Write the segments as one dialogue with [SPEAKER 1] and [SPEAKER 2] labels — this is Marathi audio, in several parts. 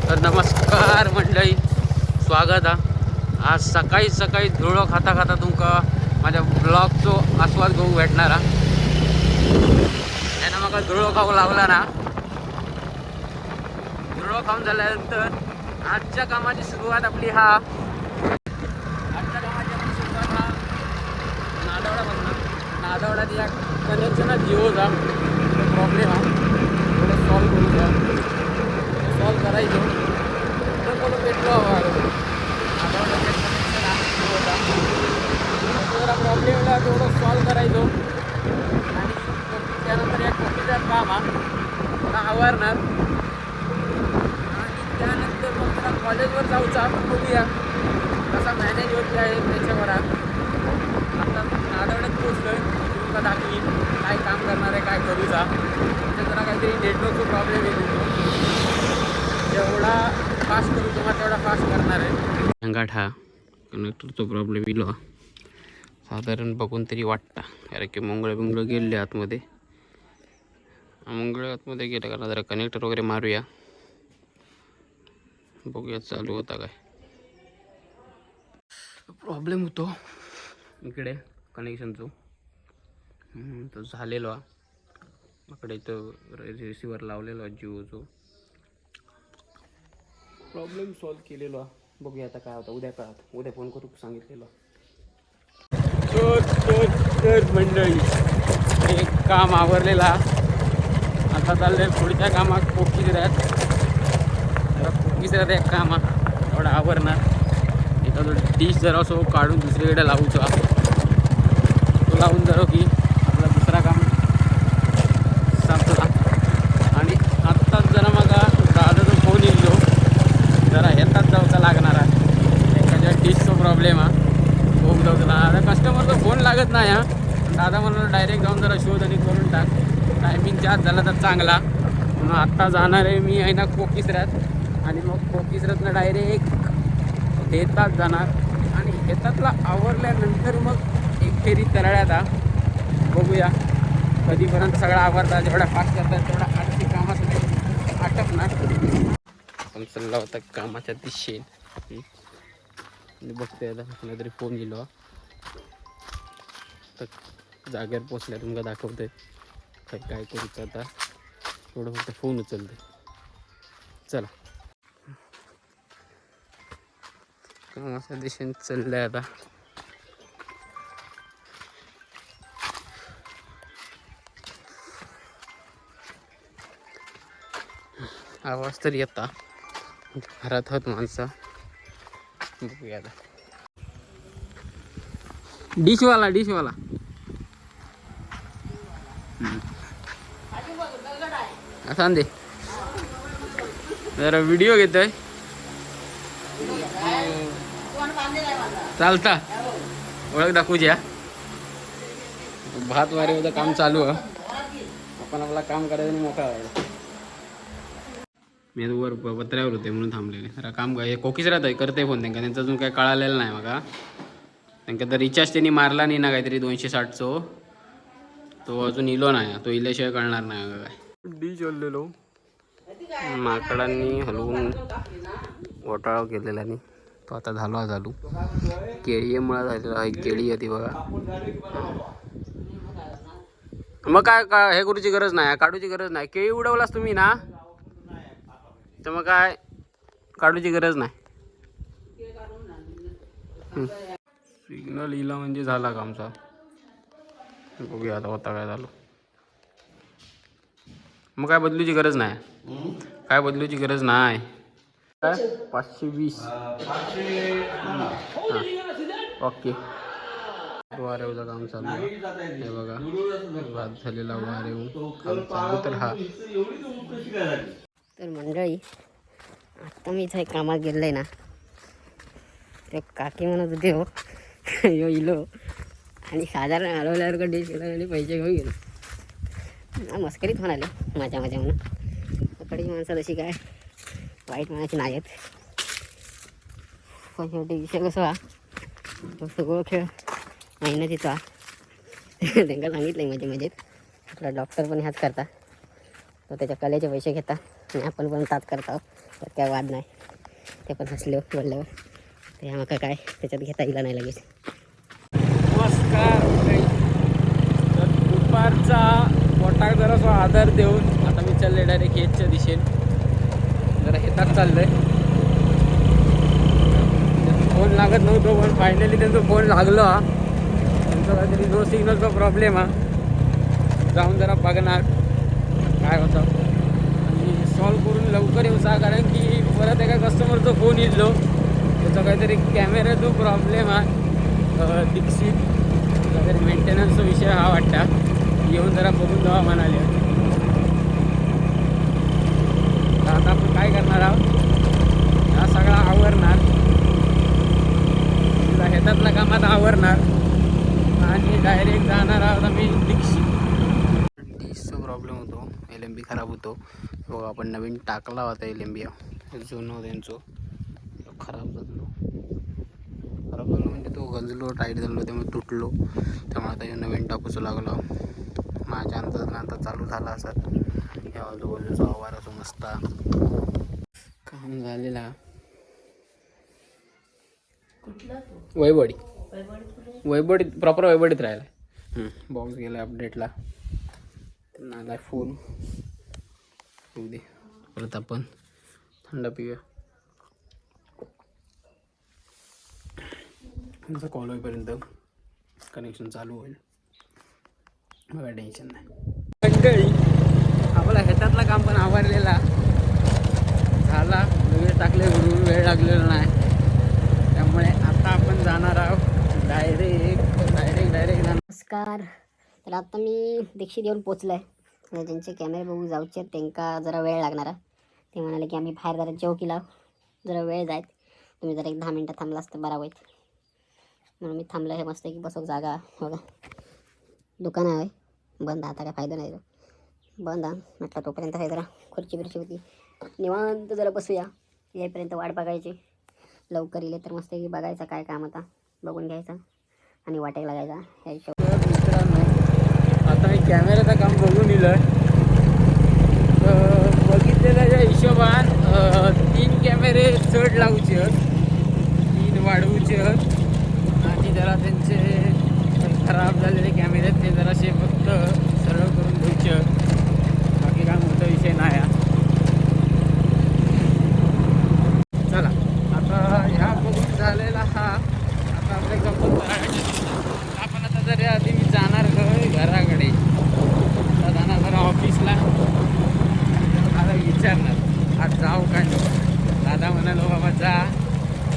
[SPEAKER 1] तर नमस्कार मंडळी, स्वागत हा. आज सकाळी सकाळी धुळो खाता खाता तुमका माझ्या ब्लॉगचो आस्वाद घेऊन भेटणार हा. त्यानं मग धुळो खाऊ लावला ना. धुळो खाऊन झाल्यानंतर आजच्या कामाची सुरुवात आपली हा आजच्या कामाची आपली सुरुवात हा नादवडा या कनेक्शन जिओचा प्रॉब्लेम हा थोडं सॉल्व करू द्या. सॉल्व करायचो तर थोडं पेट्रोल हवा जरा प्रॉब्लेमला थोडं सॉल्व करायचो आणि त्यानंतर या कॉपीचं काम हा मला आवरणार आणि त्यानंतर मग मला कॉलेजवर जाऊचा आपण बघूया कसा मॅनेज होत आहे त्याच्यावर. आता नादवड्यात पोचलो आहे, तुमका दाखवीन काय काम करणार आहे, काय करूचा. म्हणजे जरा काहीतरी नेटवर्कचा प्रॉब्लेम येतो, जेवढा फास्ट करू तेव्हा तेवढा फास्ट करणार आहे. अंगाठा कनेक्टरचा प्रॉब्लेम इलो साधारण बघून तरी वाटता, कारण की मंगळ गेले आतमध्ये. मंगळ आतमध्ये गेलं कारण जरा कनेक्टर वगैरे मारूया, बघूया चालू होता काय प्रॉब्लेम होतो इकडे कनेक्शनचो. तो झालेलो इकडे तो रिसिवर लावलेलो जिओचो, प्रॉब्लेम सॉल्व केलेलो. बघूया आता काय होतं, उद्या कळत. उद्या फोन करू सांगितलेलं. तर मंडळी एक काम आवरलेला, आता चाललंय पुढच्या कामात. कोकीच राहत एक काम एवढा आवरणार. एखादं डिश जरा असो काढून दुसरीकडे लावूचा, तो लावून जरा की आपला दुसरा काम संपला. आणि आत्ताच जरा मग दादाचा फोन येईल, जरा येतात जाऊचा लागणार आहे. एखाद्या डिशचा प्रॉब्लेम हा होऊन जाऊ तुला. आता कस्टमरचा फोन लागत नाही हा. दादा म्हणून डायरेक्ट जाऊन जरा शोध आणि करून टाक. टायमिंग जास्त झाला तर चांगला. म्हणून आत्ता जाणार आहे मी आहे ना कोकीसऱ्यात, आणि मग कोकीसऱ्यातनं डायरेक्ट हेतात जाणार. आणि हेतातला आवरल्यानंतर मग एक फेरी तरळ्यात हा. बघूया कधीपर्यंत सगळा आवरता. जेवढा फास्ट करतात तेवढा आजची कामासाठी आटपणार. पण चालला होता कामाच्या दिशेने. बघते आता कुणा तरी फोन दिलो तर जागेवर पोचल्या तुमका दाखवते काय काय करू. आता थोडं फक्त फोन उचलते. चला कामाच्या दिशेने चाललंय आता. आवाज तर येता, घरात होत माणसं. बघूया आता. डिशवाला असं दे जरा व्हिडिओ घेतोय. चालता ओळख दाखवूया. भात वारेचं काम चालू आहे, आपण आपला काम करायचं आणि मोकळा व्हायचा. मी वर पत्र्यावर होते म्हणून थांबलेले. जरा काम काय कोकीच राहत आहे, करते फोन त्यांना. त्यांचं अजून काही कळालेलं नाही बघा. त्यांना तर रिचार्ज त्यांनी मारला नाही ना, काहीतरी 260 तो अजून इलो नाही. तो इल्याशिवाय कळणार नाही काय. डिश हल्लेलो माकडांनी हलवून घोटाळा केलेला नाही. तो आता झालो केळीमुळं झालेला आहे. केळी होती बघा. मग काय हे करूची गरज नाही, काढूची गरज नाही. केळी उडवलास तुम्ही ना, तर मग काय काढूची गरज नाही. सिग्नल इला म्हणजे झाला कामचा. बघूया आता होता काय झालं. मग काय बदलूची गरज नाही, काय बदलूची गरज नाही. काय 520 ओके. वारेवचं काम चालू आहे हे बघा. भात झालेला वारेव काम चालू तर हा.
[SPEAKER 2] तर मंडळी आत्ता मी इथं कामात गेलोय ना, ते काकी म्हणत होते हो यो इलो आणि साधारण हलवल्यावर का डिश केला आणि पैसे घेऊन गेलो. मस्करीत म्हणाले माझ्या म्हणून. सकाळची माणसं तशी काय वाईट म्हणायची नाही आहेत. पण शेवटी विषय कसा हा, तो सगळं खेळ मेहनतीचा. त्यांना सांगितलं आहे मजेत आपला डॉक्टर पण ह्याच करता, तो त्याच्या कलेचे पैसे घेता. आणि आपण पण तात करत आहोत. त्यात काय वाद नाही. ते पण हसले बोलल्यावर ते मका काय त्याच्यात घेता येईल नाही लगेच.
[SPEAKER 1] नमस्कार मंडळी. तर दुपारचा पोटाक जरासा आधार देऊन आता मी चालले डायरेक्ट हेच्या दिशेने. जरा हेतात चाललंय. फोन लागत नव्हतो पण फायनली त्यांचा फोन लागलो हा. त्यांचा काहीतरी नो सिग्नलचा प्रॉब्लेम हा. जाऊन जरा बघणार काय होतं आणि सॉल्व करून लवकर येऊ सा, कारण की परत एका कस्टमरचा फोन येतो. त्याचा काहीतरी कॅमेऱ्याचा प्रॉब्लेम हा. दीक्षित काहीतरी मेंटेनन्सचा विषय हा वाटता. येऊन जरा बघून जावा म्हणाले. तर आता आपण काय करणार आहोत, हा सगळा आवरणार, शेतातल्या कामात आवरणार आणि डायरेक्ट जाणार आहोत आम्ही डिशचा प्रॉब्लेम होतो. LMB खराब होतो. बघा आपण नवीन टाकला होता LMB जुनं त्यांचं खराब झालो म्हणजे तो गंजलो टाईट झालो त्यामुळे तुटलो. त्यामुळे आता नवीन टाकूचं लागलं. माझ्या अंदाजानं आता चालू झाला असं या आजूबाजूचा आवार असो मस्त काम झालेला. वैबडीत प्रॉपर वैबडीत राहिला. बॉक्स गेला अपडेटला. त्यांना आला फोन. येऊ दे परत आपण थंड पिऊया. तुमचा कॉल होईपर्यंत कनेक्शन चालू होईल. बघा टेन्शन नाही. मंडळी आपला ह्याच्यातला काम पण आवरलेला झाला. लगेच टाकले घरून वेळ लागलेला नाही. त्यामुळे आता आपण जाणार आहोत डायरेक्ट जाणार.
[SPEAKER 2] नमस्कार. तर आता मी दीक्षित येऊन पोचलो आहे. ज्यांचे कॅमेरे बघू जाऊचे त्यांना जरा वेळ लागणार आहे. ते म्हणाले की आम्ही बाहेर जरा चौकीला जरा वेळ जायत, तुम्ही जरा 10 मिनटं थांबला असतं बरा होईल. म्हणून मी थांबलं. हे मस्त की बसो जागा बघा. दुकान आहे बंद, आता काय फायदा नाही बंद आहे म्हटलं. तोपर्यंत हे जरा खुर्ची बिर्ची होती निवांत जरा बसूया. येईपर्यंत वाट बघायची. लवकर येईल तर मस्त की बघायचं काय काम आता बघून घ्यायचं आणि वाटायला लागायचा ह्या हिशोब.
[SPEAKER 1] मित्रांनो आता मी कॅमेऱ्याचं काम बघून दिलं. तर बघितलेल्या हिशोबान 3 कॅमेरे चढ लावचे आहेत, 3 वाढवूचे आहेत आणि जरा त्यांचे खराब झालेले कॅमेरे आहेत ते जरासे फक्त सरळ करून घ्यायचे आहेत. बाकी काय मोठा विषय नाही. चला आता ह्या बघून झालेला हा. आता आपल्या गप्पा आपण आता जर आधी मी जाणार घराकडे. आता जाणार जरा ऑफिसला. दादा विचारणार आज जाऊ का नाही. दादा म्हणालो बाबा जा.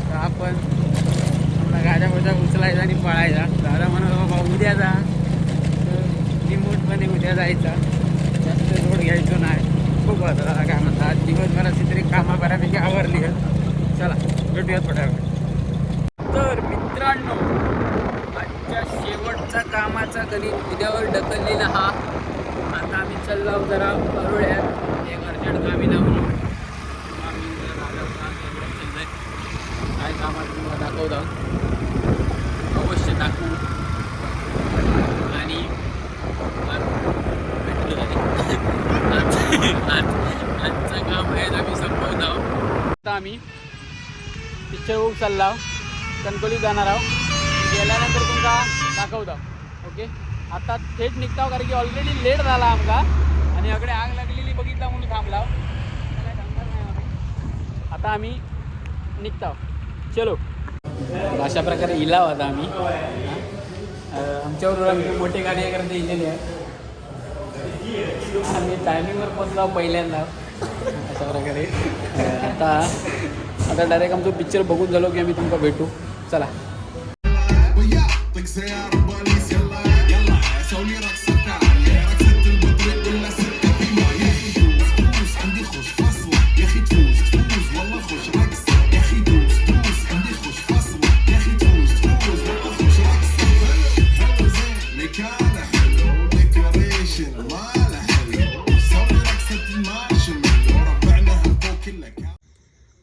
[SPEAKER 1] तर आपण आपला गाड्या उचलायचा आणि पळायचा. दादा म्हणालो बाबा उद्या जा. तर रिमोटमध्ये उद्या जायचा. जास्त रोड घ्यायचो नाही. खूप होतं दादा काय म्हणतात. आज दिवसभराची तरी कामं बऱ्यापैकी आवरली आहेत. चला भेटूयात पटापट. तर मित्रांनो आजच्या शेवटचा कामाचा गणित उद्यावर ढकललेला हा. आता आम्ही चाललो जरा करूळ्यात एक अर्जंट कामी लावून. आम्ही चाललंय काय कामात तुम्हाला दाखवतो. अवश्य दाखवू आणि आजचं काम आहे आम्ही संपवत आहोत. आता आम्ही पिक्चर बघू चालला आहोत. कणकोली जाणार आहोत. गेल्यानंतर तुमका दाखवतो. ओके आता थेट निघताव कारण की ऑलरेडी लेट झाला आमका आणि अकडे आग लागलेली बघितला म्हणून थांबला. काय थांबणार नाही आम्ही. आता आम्ही निघताव. चलो. अशा प्रकारे इला होता आम्ही. आमच्याबरोबर आमचे मोठे कार्यकर्ते इलेले आहेत. आम्ही टायमिंगवर पोचलो पहिल्यांदा. अशा प्रकारे आता डायरेक्ट आमचं पिक्चर बघून झालो की आम्ही तुमका भेटू. चला.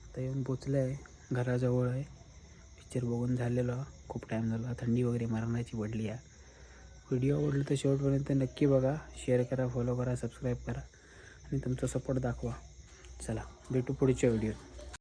[SPEAKER 1] आता येऊन पोचलं आहे. घराजवळ आहे. पिक्चर बघून झालेलो. खूप टाईम झाला. थंडी वगैरे मरणाची पडली आहे. व्हिडिओ आवडला तर शेवटपर्यंत नक्की बघा. शेअर करा, फॉलो करा, सबस्क्राईब करा आणि तुमचा सपोर्ट दाखवा. चला भेटू पुढच्या व्हिडिओ.